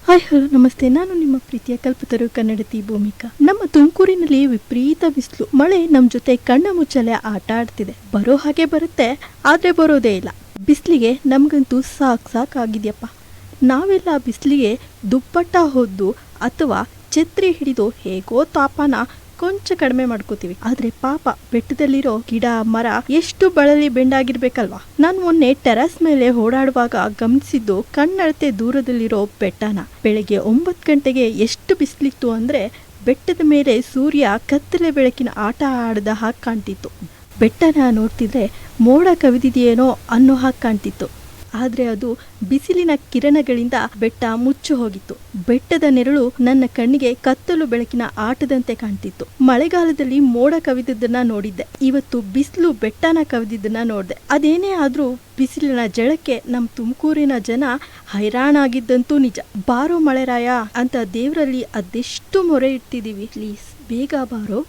Hi hello ನಮಸ್ತೆ. ನಾನು ನಿಮ್ಮ ಪ್ರೀತಿಯ ಕಲ್ಪತರು ಕನ್ನಡತಿ ಭೂಮಿಕಾ. ನಮ್ಮ ತುಮಕೂರಿನಲ್ಲಿ ವಿಪರೀತ ಬಿಸಿಲು, ಮಳೆ ನಮ್ಮ ಜೊತೆ ಕಣ್ಣ ಮುಚ್ಚಲೆ ಆಟ ಆಡ್ತಿದೆ. ಬರೋ ಹಾಗೆ ಬರುತ್ತೆ, ಆದ್ರೆ ಬರೋದೇ ಇಲ್ಲ. ಬಿಸಿಲಿಗೆ ನಮ್ಗಂತೂ ಸಾಕಾಗಿದ್ಯಪ್ಪ. ನಾವೆಲ್ಲ ಬಿಸಿಲಿಗೆ ದುಪ್ಪಟ್ಟ ಹೊದ್ದು ಅಥವಾ ಛತ್ರಿ ಹಿಡಿದು ಹೇಗೋ ತಾಪನ ಕೊಂಚ ಕಡಿಮೆ ಮಾಡ್ಕೋತೀವಿ. ಆದ್ರೆ ಪಾಪ ಬೆಟ್ಟದಲ್ಲಿರೋ ಗಿಡ ಮರ ಎಷ್ಟು ಬಳಲಿ ಬೆಂಡಾಗಿರ್ಬೇಕಲ್ವಾ. ನಾನು ಮೊನ್ನೆ ಟೆರಸ್ ಮೇಲೆ ಓಡಾಡುವಾಗ ಗಮನಿಸಿದ್ದು ಕಣ್ಣಳತೆ ದೂರದಲ್ಲಿರೋ ಬೆಟ್ಟನ. ಬೆಳಗ್ಗೆ 9 ಗಂಟೆಗೆ ಎಷ್ಟು ಬಿಸಿಲಿತ್ತು ಅಂದ್ರೆ ಬೆಟ್ಟದ ಮೇಲೆ ಸೂರ್ಯ ಕತ್ತಲೆ ಬೆಳಕಿನ ಆಟ ಆಡದ ಹಾಗೆ ಕಾಣ್ತಿತ್ತು. ಬೆಟ್ಟನ ನೋಡ್ತಿದ್ರೆ ಮೋಡ ಕವಿದಿದೆಯೇನೋ ಅನ್ನೋ ಹಾಗೆ ಕಾಣ್ತಿತ್ತು. ಆದ್ರೆ ಅದು ಬಿಸಿಲಿನ ಕಿರಣಗಳಿಂದ ಬೆಟ್ಟ ಮುಚ್ಚಿ ಹೋಗಿತ್ತು. ಬೆಟ್ಟದ ನೆರಳು ನನ್ನ ಕಣ್ಣಿಗೆ ಕತ್ತಲು ಬೆಳಕಿನ ಆಟದಂತೆ ಕಾಣ್ತಿತ್ತು. ಮಳೆಗಾಲದಲ್ಲಿ ಮೋಡ ಕವಿದದ್ದನ್ನ ನೋಡಿದ್ದೆ, ಇವತ್ತು ಬಿಸಿಲು ಬೆಟ್ಟನ ಕವಿದಿದ್ದನ್ನ ನೋಡಿದೆ. ಅದೇನೇ ಆದ್ರೂ ಬಿಸಿಲಿನ ಜಳಕ್ಕೆ ನಮ್ಮ ತುಮಕೂರಿನ ಜನ ಹೈರಾಣಾಗಿದ್ದಂತೂ ನಿಜ. ಬಾರೋ ಮಳೆರಾಯ ಅಂತ ದೇವರಲ್ಲಿ ಅದೆಷ್ಟು ಮೊರೆ ಇಡ್ತಿದೀವಿ, ಪ್ಲೀಸ್ ಬೇಗ ಬಾರೋ.